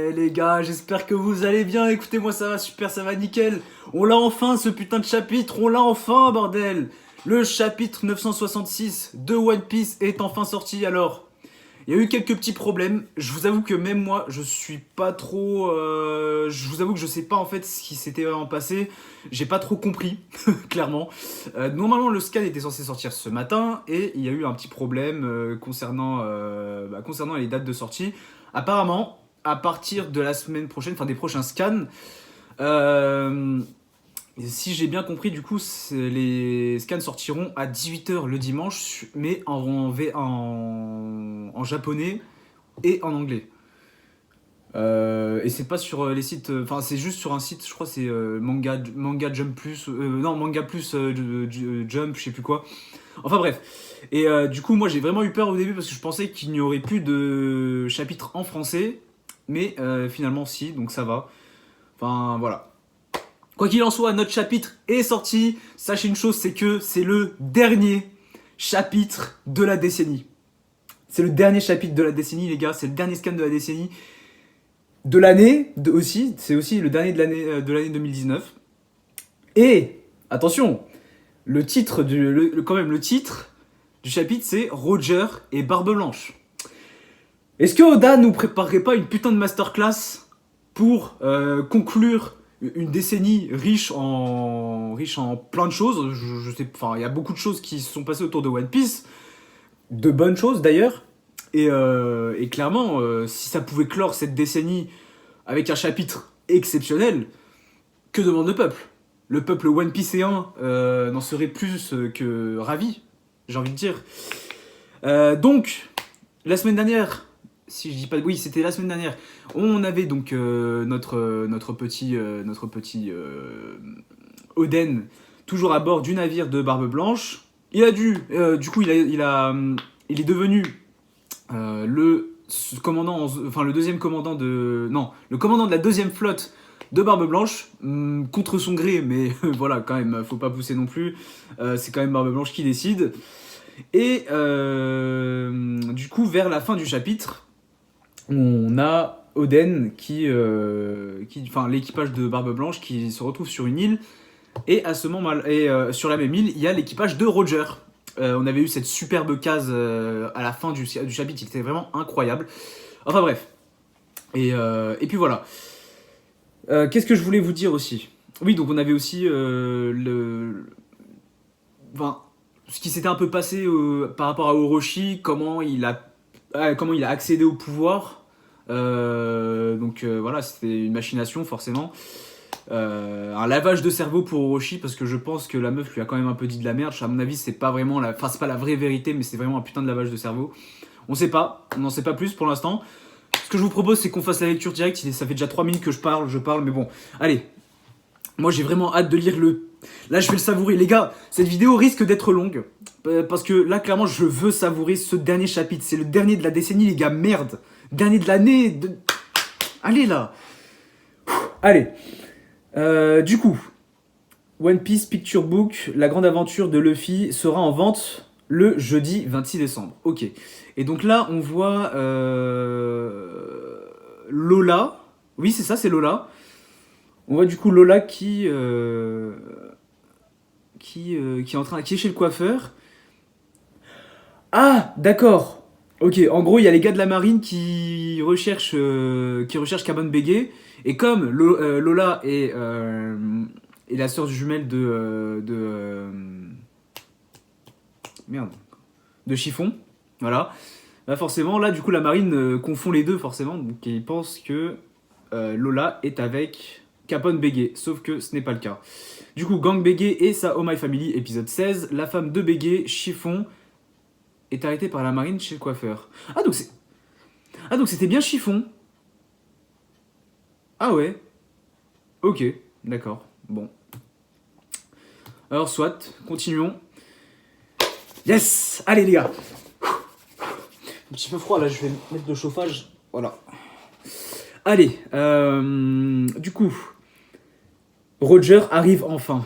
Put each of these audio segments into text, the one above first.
Ouais les gars, j'espère que vous allez bien, écoutez-moi ça va super, ça va nickel. On l'a enfin ce putain de chapitre, on l'a enfin bordel. Le chapitre 966 de One Piece est enfin sorti alors. Il y a eu quelques petits problèmes, je vous avoue que même moi je suis pas trop... je vous avoue que je sais pas en fait ce qui s'était vraiment passé, j'ai pas trop compris, clairement. Normalement le scan était censé sortir ce matin et il y a eu un petit problème concernant les dates de sortie. Apparemment, à partir de la semaine prochaine, enfin des prochains scans, euh, si j'ai bien compris, du coup, les scans sortiront à 18 h le dimanche, mais en japonais et en anglais. Et c'est pas sur les sites, enfin c'est juste sur un site, je crois c'est Manga Jump Plus, non Manga Plus Jump, je sais plus quoi. Enfin bref. Et du coup, moi j'ai vraiment eu peur au début parce que je pensais qu'il n'y aurait plus de chapitres en français, mais finalement si, donc ça va. Enfin voilà. Quoi qu'il en soit, notre chapitre est sorti. Sachez une chose, c'est que c'est le dernier chapitre de la décennie. C'est le dernier chapitre de la décennie, les gars. C'est le dernier scan de la décennie. De l'année aussi. C'est aussi le dernier de l'année 2019. Et, attention, le titre quand même, le titre du chapitre, c'est Roger et Barbe Blanche. Est-ce que Oda nous préparerait pas une putain de masterclass pour conclure une décennie riche en plein de choses. Je sais, enfin, il y a beaucoup de choses qui se sont passées autour de One Piece, de bonnes choses d'ailleurs. Et clairement, si ça pouvait clore cette décennie avec un chapitre exceptionnel, que demande le peuple? Le peuple One Piecéen n'en serait plus que ravi, j'ai envie de dire. Donc, la semaine dernière, si je dis pas, oui, c'était la semaine dernière. On avait donc notre petit Oden toujours à bord du navire de Barbe Blanche. Il a dû, du coup, il est devenu le commandant, enfin le deuxième commandant de, non, le commandant de la deuxième flotte de Barbe Blanche, contre son gré, mais voilà, quand même, faut pas pousser non plus. C'est quand même Barbe Blanche qui décide. Et du coup, vers la fin du chapitre, on a Oden enfin l'équipage de Barbe Blanche qui se retrouve sur une île. Et à ce moment, sur la même île, il y a l'équipage de Roger. On avait eu cette superbe case à la fin du chapitre, qui était vraiment incroyable. Enfin bref. Et puis voilà. Qu'est-ce que je voulais vous dire aussi? Oui, donc on avait aussi enfin, ce qui s'était un peu passé par rapport à Orochi, comment il a accédé au pouvoir. Donc voilà, c'était une machination forcément. Un lavage de cerveau pour Orochi, parce que je pense que la meuf lui a quand même un peu dit de la merde. À mon avis, c'est pas vraiment la, enfin c'est pas la vraie vérité, mais c'est vraiment un putain de lavage de cerveau. On sait pas, on n'en sait pas plus pour l'instant. Ce que je vous propose, c'est qu'on fasse la lecture directe. Ça fait déjà 3 minutes que je parle, mais bon, allez. Moi, j'ai vraiment hâte de lire le. Là, je vais le savourer, les gars. Cette vidéo risque d'être longue, parce que là, clairement, je veux savourer ce dernier chapitre. C'est le dernier de la décennie, les gars. Merde, dernier de l'année. Allez là. Allez. Du coup, One Piece Picture Book, la grande aventure de Luffy, sera en vente le jeudi 26 décembre. Ok. Et donc là, on voit Lola. Oui, c'est ça, c'est Lola. On voit du coup Lola qui est qui est chez le coiffeur. Ah, d'accord. Ok, en gros, il y a les gars de la marine qui recherchent Cabane Bégué. Et comme Lola est la sœur jumelle merde, de Chiffon, voilà. Bah forcément, là, du coup, la marine confond les deux, forcément. Donc, ils pensent que Lola est avec Capone Bégué. Sauf que ce n'est pas le cas. Du coup, Gang Bégué et sa Oh My Family, épisode 16. La femme de Bégué, Chiffon, est arrêtée par la marine chez le coiffeur. Donc c'était bien Chiffon. Ah ouais. Ok, d'accord. Bon. Alors, soit, continuons. Yes. Allez, les gars. Un petit peu froid, là, je vais mettre le chauffage. Voilà. Allez, du coup, Roger arrive enfin.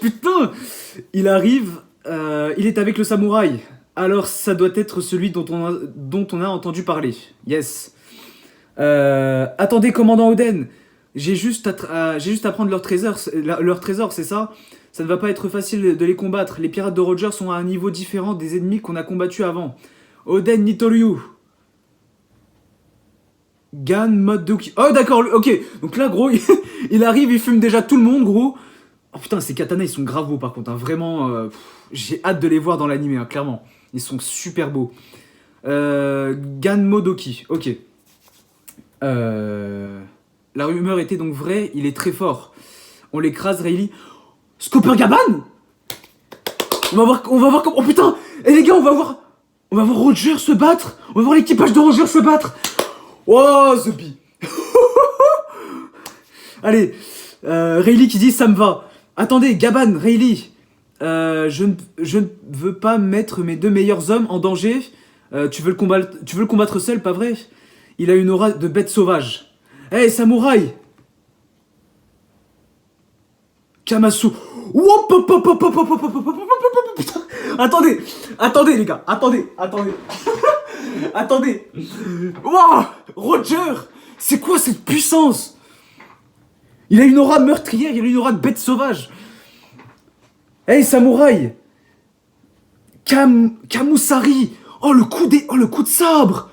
Putain, il arrive, il est avec le samouraï. Alors ça doit être celui dont on a entendu parler. Yes. Attendez, commandant Oden. J'ai juste à prendre leur trésor, c'est ça? Ça ne va pas être facile de les combattre. Les pirates de Roger sont à un niveau différent des ennemis qu'on a combattus avant. Oden Nitoryu. Gan Modoki. Oh d'accord, ok. Donc là, gros, il arrive, il fume déjà tout le monde, gros. Oh putain, ces katanas, ils sont grave beaux par contre. Hein. Vraiment, j'ai hâte de les voir dans l'anime, hein, clairement. Ils sont super beaux. Gan Modoki, ok. La rumeur était donc vraie, il est très fort. On l'écrase, Rayleigh. Scooper Gaban. On va voir comment... Oh putain. Et les gars, on va voir Roger se battre. On va voir l'équipage de Roger se battre. Oh, The Bee. Allez, Rayleigh qui dit ça me va. Attendez, Gaban, Rayleigh. Je ne veux pas mettre mes deux meilleurs hommes en danger. Tu veux le combattre seul, pas vrai? Il a une aura de bête sauvage. Hé, hey, samouraï. Kamasu. Putain. Attendez les gars, attendez. Attendez. Wow, Roger, c'est quoi cette puissance? Il a une aura meurtrière, il a une aura de bête sauvage. Hey samouraï. Kamusari. Oh le coup de sabre.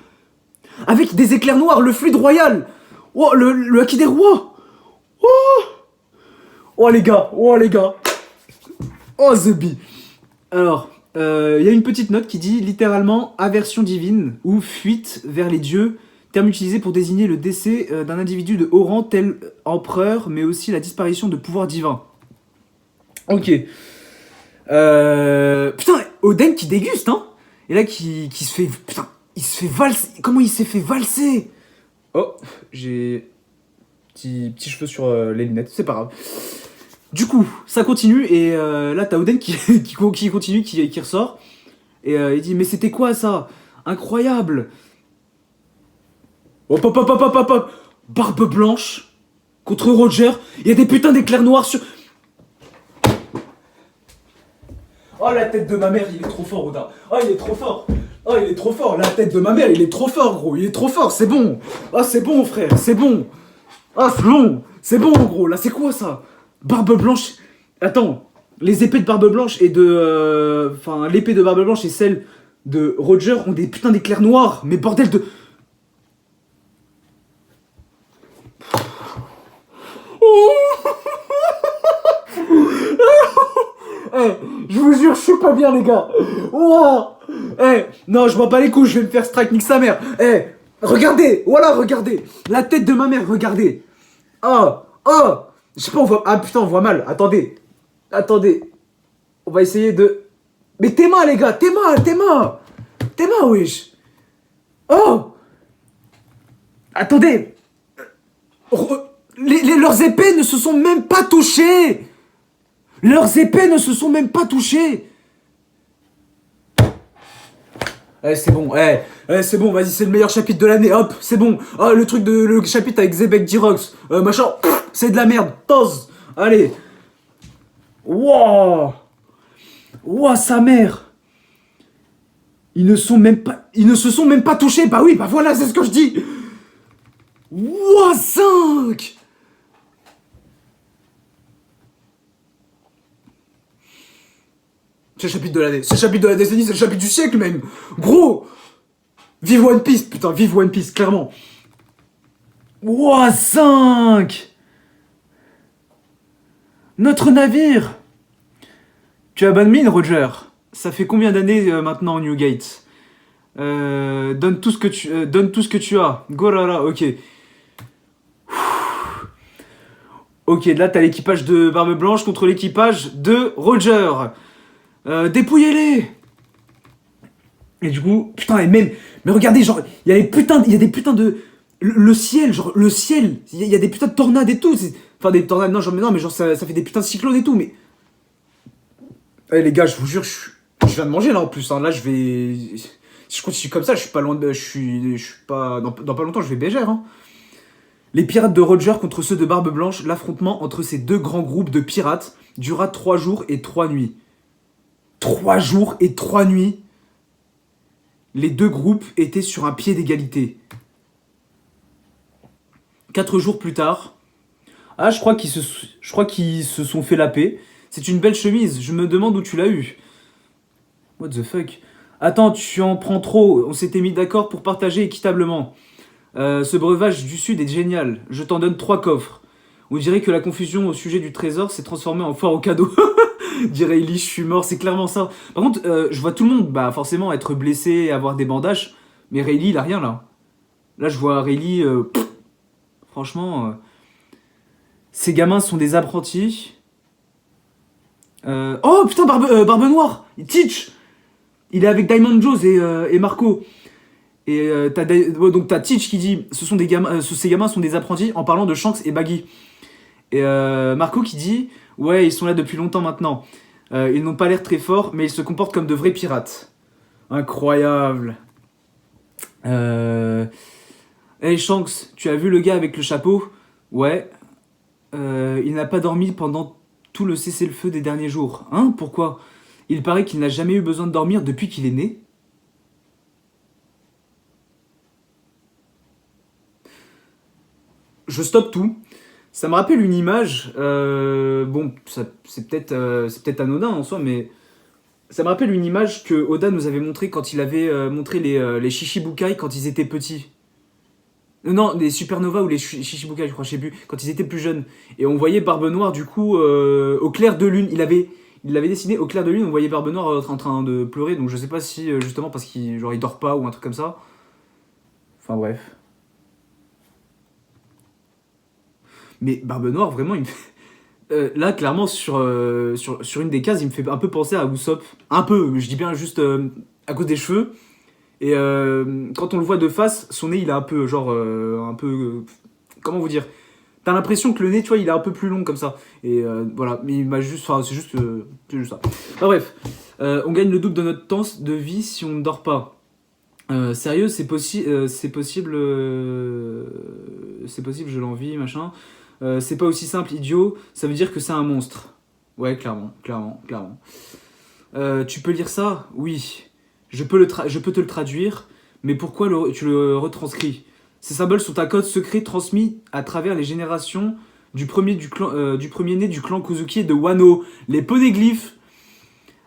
Avec des éclairs noirs, le fluide royal. Oh le haki des rois. Oh les gars. Oh The Bee. Alors, il y a une petite note qui dit littéralement aversion divine ou fuite vers les dieux, terme utilisé pour désigner le décès d'un individu de haut rang tel empereur, mais aussi la disparition de pouvoirs divins. Ok. Putain, Oden qui déguste, hein. Et là qui se fait... Putain, il se fait valser. Comment il s'est fait valser? Oh, j'ai... Petit cheveu sur les lunettes, c'est pas grave. Du coup, ça continue et là t'as Oden qui continue, qui ressort. Et il dit mais c'était quoi ça? Incroyable. Hop hop hop hop hop hop hop. Barbe blanche contre Roger. Il y a des putains d'éclairs noirs sur... Oh la tête de ma mère, il est trop fort Oda. Oh il est trop fort. Oh il est trop fort. La tête de ma mère, il est trop fort gros. Il est trop fort, c'est bon. Ah c'est bon frère, c'est bon. Ah c'est bon. C'est bon gros, là c'est quoi ça? Barbe blanche. Attends, les épées de Barbe blanche et de... Enfin, l'épée de Barbe blanche et celle de Roger ont des putains d'éclairs noirs. Mais bordel de... Eh, je vous jure, je suis pas bien les gars. Oh eh, non, je m'en bats les couilles, je vais me faire strike, nique sa mère. Eh, regardez, voilà, regardez. La tête de ma mère, regardez. Oh, je sais pas, on voit... Ah putain, on voit mal. Attendez. On va essayer de... Mais tes mains, les gars, tes mains, wesh. Oh. Attendez. Leurs épées ne se sont même pas touchées. Eh, c'est bon, c'est bon, vas-y, c'est le meilleur chapitre de l'année, hop, c'est bon. Ah, le chapitre avec Zebek Dirox, machin, c'est de la merde, toz. Allez. Wow, sa mère. Ils ne se sont même pas touchés. Bah oui, bah voilà, c'est ce que je dis. Wow, 5. C'est le chapitre de l'année, c'est le décennie, c'est le chapitre du siècle même. Gros. Vive One Piece, putain, vive One Piece, clairement. Wow, 5. Notre navire. Tu as bonne mine, Roger. Ça fait combien d'années maintenant en Newgate? Donne tout ce que tu as. Gorara, ok. Ok, là t'as l'équipage de Barbe Blanche contre l'équipage de Roger. Dépouillez-les. Et du coup, putain, mais regardez, genre, il y a des putains de... Le ciel, il y a des putains de tornades et tout. Enfin, des tornades, non, mais genre, ça fait des putains de cyclones et tout, mais... Eh les gars, je vous jure, je viens de manger là en plus, hein. Là, je vais... Si je continue comme ça, je suis pas loin de... Je suis pas... Dans pas longtemps, je vais bégère, hein. Les pirates de Roger contre ceux de Barbe Blanche, l'affrontement entre ces deux grands groupes de pirates dura 3 jours et 3 nuits. 3 jours et 3 nuits. Les deux groupes étaient sur un pied d'égalité. 4 jours plus tard. Ah, je crois qu'ils se sont fait la paix. C'est une belle chemise, je me demande où tu l'as eue. What the fuck? Attends, tu en prends trop, on s'était mis d'accord pour partager équitablement. Ce breuvage du Sud est génial, je t'en donne 3 coffres. On dirait que la confusion au sujet du trésor s'est transformée en foire au cadeau. Dirait Ellie, je suis mort, c'est clairement ça. Par contre, je vois tout le monde, bah forcément, être blessé et avoir des bandages. Mais Rayleigh, il a rien là. Là, je vois Rayleigh, franchement, ces gamins sont des apprentis. Oh putain, Barbe Noire, Teach. Il est avec Diamond Jones et Marco. Et donc t'as Teach qui dit ces gamins sont des apprentis en parlant de Shanks et Baggy. Et Marco qui dit ouais, ils sont là depuis longtemps maintenant. Ils n'ont pas l'air très forts, mais ils se comportent comme de vrais pirates. Incroyable. Hey Shanks, tu as vu le gars avec le chapeau? Ouais. Il n'a pas dormi pendant tout le cessez-le-feu des derniers jours. Hein? Pourquoi? Il paraît qu'il n'a jamais eu besoin de dormir depuis qu'il est né. Je stoppe tout. Ça me rappelle une image. Bon, c'est peut-être anodin en soi, mais ça me rappelle une image que Oda nous avait montrée quand il avait montré les Shichibukai quand ils étaient petits. Non, les Supernova ou les Shichibukai, je crois, je sais plus, quand ils étaient plus jeunes. Et on voyait Barbe Noire, du coup, au clair de lune. Il l'avait dessiné au clair de lune, on voyait Barbe Noire en train de pleurer. Donc je sais pas si, justement, parce qu'il genre, il dort pas ou un truc comme ça. Enfin bref. Mais Barbe Noire, vraiment, il me fait... là, clairement, sur une des cases, il me fait un peu penser à Usopp. Un peu, je dis bien juste à cause des cheveux. Et quand on le voit de face, son nez, il est un peu, genre, comment vous dire? T'as l'impression que le nez, tu vois, il est un peu plus long comme ça. Et voilà, mais il m'a juste... Enfin, c'est juste ça. Enfin bref, on gagne le double de notre temps de vie si on ne dort pas. Sérieux, c'est possible, c'est possible, je l'envie, machin. C'est pas aussi simple, idiot, ça veut dire que c'est un monstre. Ouais, clairement. Tu peux lire ça? Oui. Je peux te le traduire, mais pourquoi tu le retranscris? Ces symboles sont un code secret transmis à travers les générations du premier-né du clan Kozuki et de Wano. Les poneglyphes,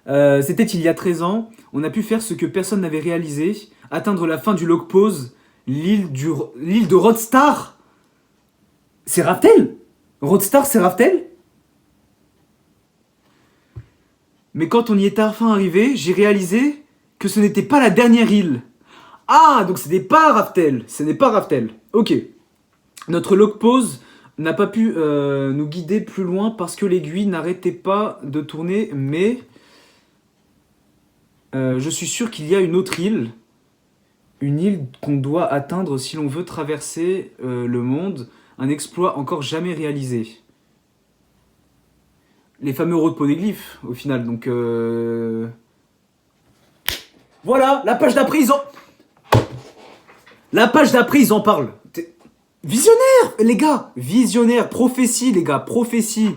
c'était il y a 13 ans. On a pu faire ce que personne n'avait réalisé, atteindre la fin du log pause, l'île de Rodstar. C'est Raftel? Rodstar, c'est Raftel? Mais quand on y est enfin arrivé, j'ai réalisé que ce n'était pas la dernière île. Ah, donc ce n'est pas Raftel. Ce n'est pas Raftel. Ok. Notre log pause n'a pas pu nous guider plus loin parce que l'aiguille n'arrêtait pas de tourner, mais je suis sûr qu'il y a une autre île. Une île qu'on doit atteindre si l'on veut traverser le monde. Un exploit encore jamais réalisé. Les fameux rots de poneglyphes, au final. Donc, voilà, la page d'après, ils en parlent. Visionnaire, les gars. Visionnaire, prophétie, les gars, prophétie.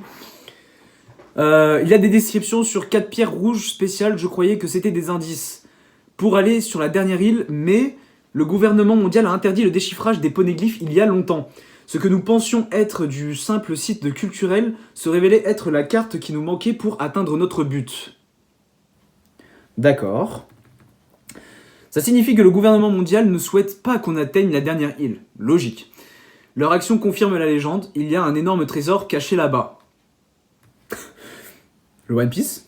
Il y a des descriptions sur 4 pierres rouges spéciales. Je croyais que c'était des indices pour aller sur la dernière île, mais le gouvernement mondial a interdit le déchiffrage des poneglyphes il y a longtemps. Ce que nous pensions être du simple site culturel se révélait être la carte qui nous manquait pour atteindre notre but. D'accord. Ça signifie que le gouvernement mondial ne souhaite pas qu'on atteigne la dernière île. Logique. Leur action confirme la légende, il y a un énorme trésor caché là-bas. Le One Piece.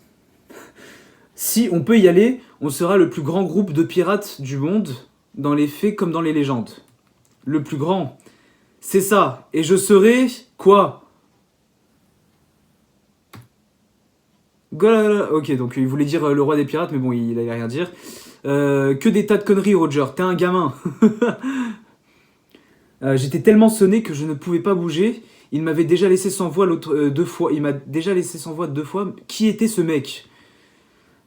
Si on peut y aller, on sera le plus grand groupe de pirates du monde, dans les faits comme dans les légendes. Le plus grand... C'est ça. Et je serai... Quoi? Ok, donc il voulait dire le roi des pirates, mais bon, il allait rien dire. Que des tas de conneries, Roger. T'es un gamin. J'étais tellement sonné que je ne pouvais pas bouger. Il m'avait déjà laissé sans voix 2 fois. Il m'a déjà laissé sans voix 2 fois. Qui était ce mec?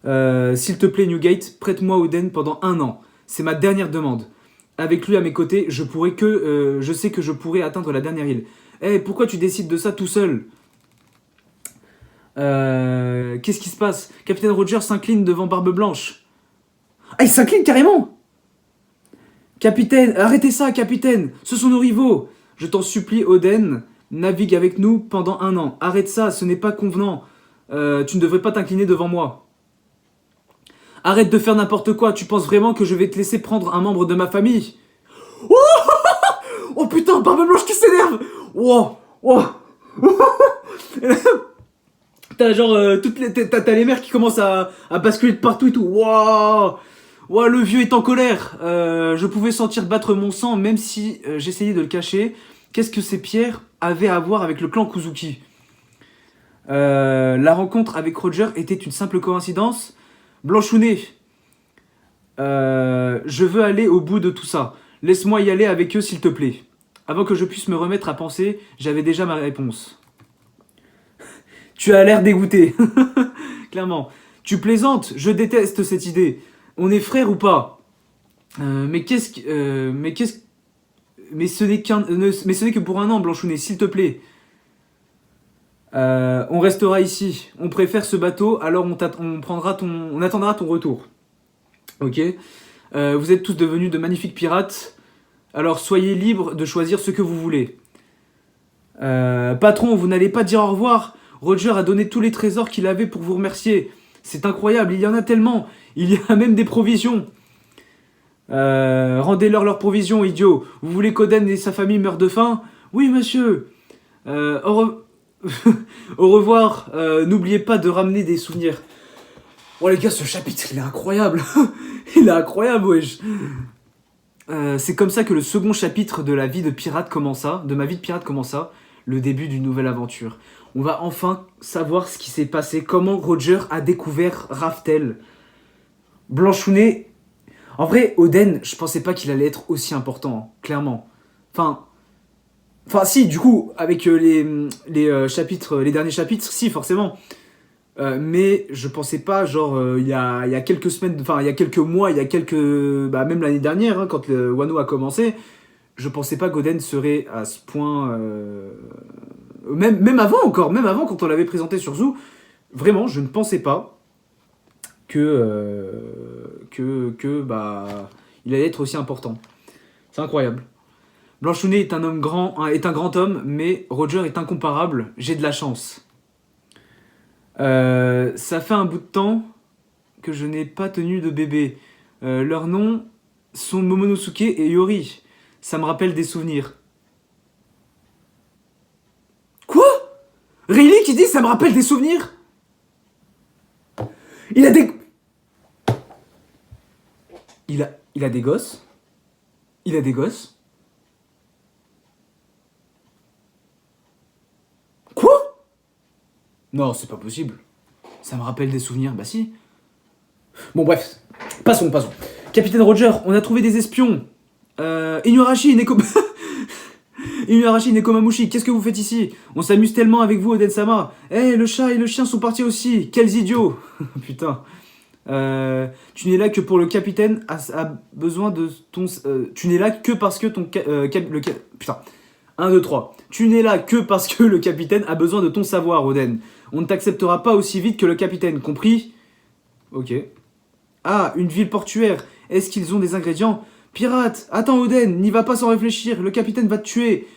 S'il te plaît, Newgate, prête-moi Oden pendant 1 an. C'est ma dernière demande. Avec lui à mes côtés, je sais que je pourrais atteindre la dernière île. Pourquoi tu décides de ça tout seul? Qu'est-ce qui se passe? Capitaine Roger s'incline devant Barbe Blanche. Ah, il s'incline carrément! Capitaine, arrêtez ça, capitaine! Ce sont nos rivaux! Je t'en supplie, Oden, navigue avec nous pendant 1 an. Arrête ça, ce n'est pas convenant. Tu ne devrais pas t'incliner devant moi. Arrête de faire n'importe quoi. Tu penses vraiment que je vais te laisser prendre un membre de ma famille? Oh, oh putain, Barbe Blanche qui s'énerve. Oh, oh. T'as genre t'as les mères qui commencent à basculer de partout et tout. Waouh, wow, le vieux est en colère. Je pouvais sentir battre mon sang même si j'essayais de le cacher. Qu'est-ce que ces pierres avaient à voir avec le clan Kuzuki? La rencontre avec Roger était une simple coïncidence. Blanchounet, je veux aller au bout de tout ça. Laisse-moi y aller avec eux s'il te plaît. Avant que je puisse me remettre à penser, j'avais déjà ma réponse. Tu as l'air dégoûté. Clairement. Tu plaisantes, je déteste cette idée. On est frères ou pas? Mais ce n'est que pour 1 an, Blanchounet, s'il te plaît. On restera ici. On préfère ce bateau, alors on attendra ton retour. Ok. Vous êtes tous devenus de magnifiques pirates. Alors soyez libres de choisir ce que vous voulez. Patron, vous n'allez pas dire au revoir. Roger a donné tous les trésors qu'il avait pour vous remercier. C'est incroyable, il y en a tellement. Il y a même des provisions. Rendez-leur leurs provisions, idiots. Vous voulez qu'Oden et sa famille meurent de faim? Oui, monsieur. Au revoir. N'oubliez pas de ramener des souvenirs. Oh les gars, ce chapitre, il est incroyable. Il est incroyable, wesh. C'est comme ça que le second chapitre de la vie de pirate commença, de ma vie de pirate commença, le début d'une nouvelle aventure. On va enfin savoir ce qui s'est passé, comment Roger a découvert Raftel. Blanchounet. En vrai, Oden, je pensais pas qu'il allait être aussi important, clairement. Enfin, si, du coup, avec les chapitres, les derniers chapitres, si, forcément. Mais je pensais pas, genre, il y a quelques semaines, enfin, il y a quelques mois, même l'année dernière, hein, quand le Wano a commencé, je pensais pas qu'Oden serait à ce point. Même avant encore, même avant quand on l'avait présenté sur Zoo, vraiment, je ne pensais pas que il allait être aussi important. C'est incroyable. Blanchounet est est un grand homme, mais Roger est incomparable. J'ai de la chance. Ça fait un bout de temps que je n'ai pas tenu de bébé. Leurs noms sont Momonosuke et Yori. Ça me rappelle des souvenirs. Quoi? Riley qui dit ça me rappelle des souvenirs? Il a des... Il a des gosses? Il a des gosses? Quoi? Non, c'est pas possible. Ça me rappelle des souvenirs, bah si. Bon bref, passons. Capitaine Roger, on a trouvé des espions. Inuarashi, Inuarashi, Nekomamushi, qu'est-ce que vous faites ici? On s'amuse tellement avec vous, Oden-sama. Eh, le chat et le chien sont partis aussi. Quels idiots. Putain. Tu n'es là que pour le capitaine a besoin de ton... tu n'es là que parce que ton... putain. 1, 2, 3. Tu n'es là que parce que le capitaine a besoin de ton savoir, Oden. On ne t'acceptera pas aussi vite que le capitaine, compris? Ok. Ah, une ville portuaire. Est-ce qu'ils ont des ingrédients? Pirate, attends Oden, n'y va pas sans réfléchir, le capitaine va te tuer.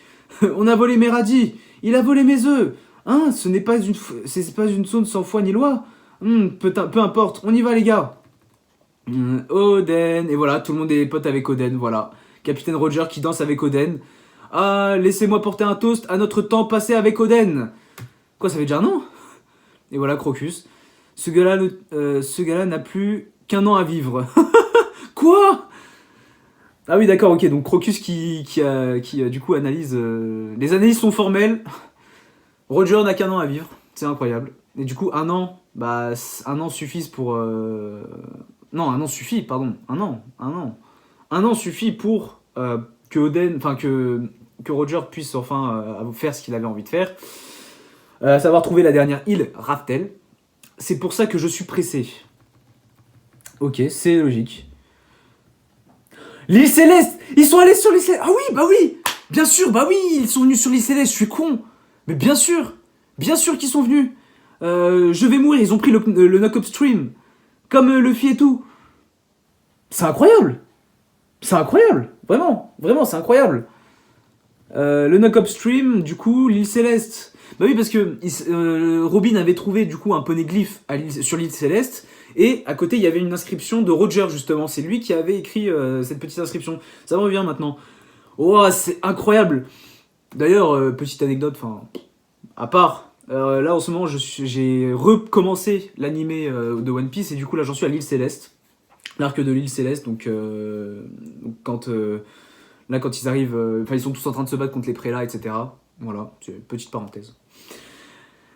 On a volé mes radis, il a volé mes œufs. Hein, c'est pas une zone sans foi ni loi. Peu importe, on y va les gars. Oden, et voilà, tout le monde est pote avec Oden, voilà. Capitaine Roger qui danse avec Oden. Ah, laissez-moi porter un toast à notre temps passé avec Oden. Quoi, ça fait déjà un an? Et voilà, Crocus. Ce gars-là n'a plus qu'1 an à vivre. Quoi? Ah oui, d'accord, ok. Donc Crocus qui du coup analyse... Les analyses sont formelles. Roger n'a qu'1 an à vivre. C'est incroyable. Et du coup, 1 an, bah, 1 an suffit pour... Non, 1 an suffit, pardon. 1 an. 1 an suffit pour que Oden... Enfin, que Roger puisse enfin faire ce qu'il avait envie de faire. Savoir trouver la dernière île, Raftel. C'est pour ça que je suis pressé. Ok, c'est logique. L'île Céleste! Ils sont allés sur l'île Céleste! Ah oui, bah oui! Bien sûr, bah oui, ils sont venus sur l'île Céleste, je suis con! Mais bien sûr qu'ils sont venus! Je vais mourir, ils ont pris le knock-up stream! Comme Luffy et tout! C'est incroyable! C'est incroyable! Vraiment, c'est incroyable! Le knock upstream, du coup, l'île Céleste. Bah oui, parce que Robin avait trouvé du coup un poneglyphe sur l'île Céleste, et à côté il y avait une inscription de Roger justement. C'est lui qui avait écrit cette petite inscription. Ça me revient maintenant. Oh, c'est incroyable. D'ailleurs, petite anecdote, enfin, à part, là en ce moment j'ai recommencé l'animé de One Piece, et du coup là j'en suis à l'île Céleste, l'arc de l'île Céleste, donc quand là quand ils arrivent, enfin ils sont tous en train de se battre contre les prélats, etc. Voilà, c'est une petite parenthèse.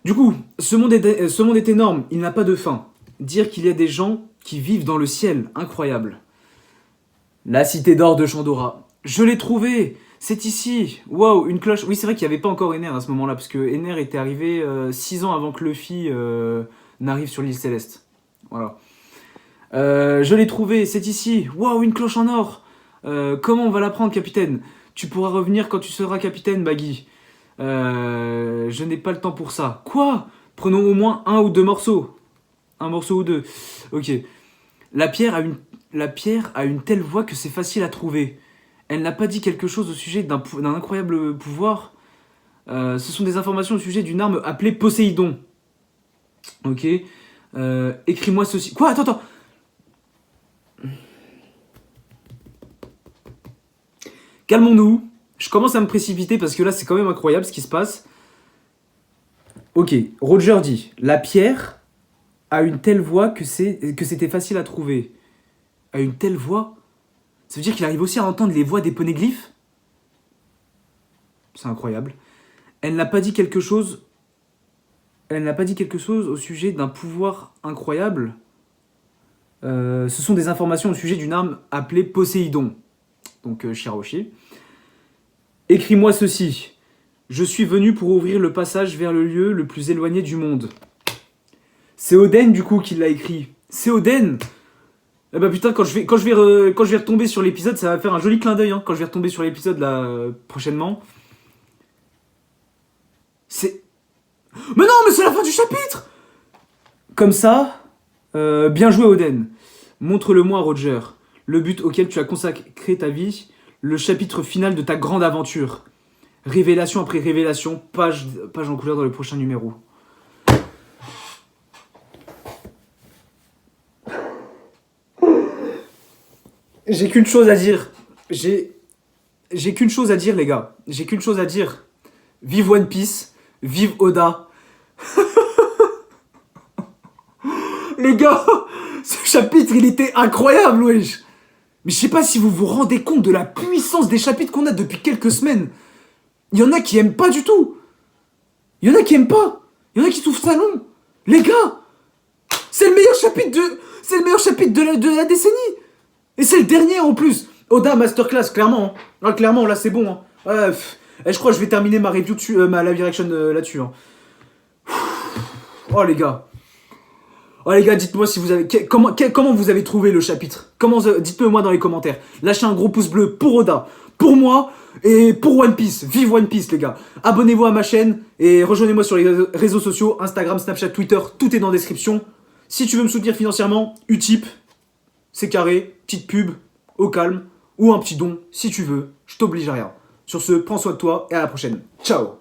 Du coup, ce monde est énorme, il n'a pas de fin. Dire qu'il y a des gens qui vivent dans le ciel, incroyable. La cité d'or de Chandora. Je l'ai trouvé. C'est ici. Waouh, une cloche. Oui, c'est vrai qu'il n'y avait pas encore Ener à ce moment-là, parce que Ener était arrivé 6 ans avant que Luffy n'arrive sur l'île Céleste. Voilà. Je l'ai trouvé, c'est ici. Waouh, une cloche en or. Comment on va la prendre, capitaine? Tu pourras revenir quand tu seras capitaine, Baggy. Je n'ai pas le temps pour ça. Quoi? Prenons au moins un ou deux morceaux. Un morceau ou deux. Ok. La pierre a une telle voix que c'est facile à trouver. Elle n'a pas dit quelque chose au sujet d'un incroyable pouvoir. Ce sont des informations au sujet d'une arme appelée Poséidon. Ok. Écris-moi ceci. Quoi? Attends. Calmons-nous. Je commence à me précipiter parce que là, c'est quand même incroyable ce qui se passe. Ok. Roger dit, la pierre a une telle voix que c'était facile à trouver. A une telle voix? Ça veut dire qu'il arrive aussi à entendre les voix des poneglyphes? C'est incroyable. Elle n'a pas dit quelque chose. Elle n'a pas dit quelque chose au sujet d'un pouvoir incroyable. Ce sont des informations au sujet d'une arme appelée Poséidon. Donc Shirahoshi. Écris-moi ceci. Je suis venu pour ouvrir le passage vers le lieu le plus éloigné du monde. C'est Oden du coup qui l'a écrit. C'est Oden. Eh bah putain, quand je vais retomber sur l'épisode, ça va faire un joli clin d'œil. Hein, quand je vais retomber sur l'épisode là prochainement. C'est... Mais non, mais c'est la fin du chapitre. Comme ça, bien joué Oden. Montre-le-moi Roger. Le but auquel tu as consacré ta vie, le chapitre final de ta grande aventure. Révélation après révélation, page en couleur dans le prochain numéro. J'ai qu'une chose à dire. J'ai qu'une chose à dire, les gars. J'ai qu'une chose à dire. Vive One Piece. Vive Oda. Les gars, ce chapitre, il était incroyable, wesh. Mais je sais pas si vous vous rendez compte de la puissance des chapitres qu'on a depuis quelques semaines. Il y en a qui aiment pas du tout. Il y en a qui aiment pas. Il y en a qui trouvent ça long. Les gars, c'est le meilleur chapitre de la décennie. Et c'est le dernier en plus. Oda Masterclass, clairement. Hein. Ah, clairement, là c'est bon. Hein. Ouais, je crois que je vais terminer ma review dessus, ma live reaction là-dessus. Hein. Oh les gars. Oh les gars, dites-moi si vous avez comment vous avez trouvé le chapitre. Dites-le moi dans les commentaires. Lâchez un gros pouce bleu pour Oda, pour moi et pour One Piece. Vive One Piece les gars. Abonnez-vous à ma chaîne et rejoignez-moi sur les réseaux sociaux, Instagram, Snapchat, Twitter, tout est dans la description. Si tu veux me soutenir financièrement, Utip, c'est carré, petite pub, au calme, ou un petit don si tu veux, je t'oblige à rien. Sur ce, prends soin de toi et à la prochaine. Ciao.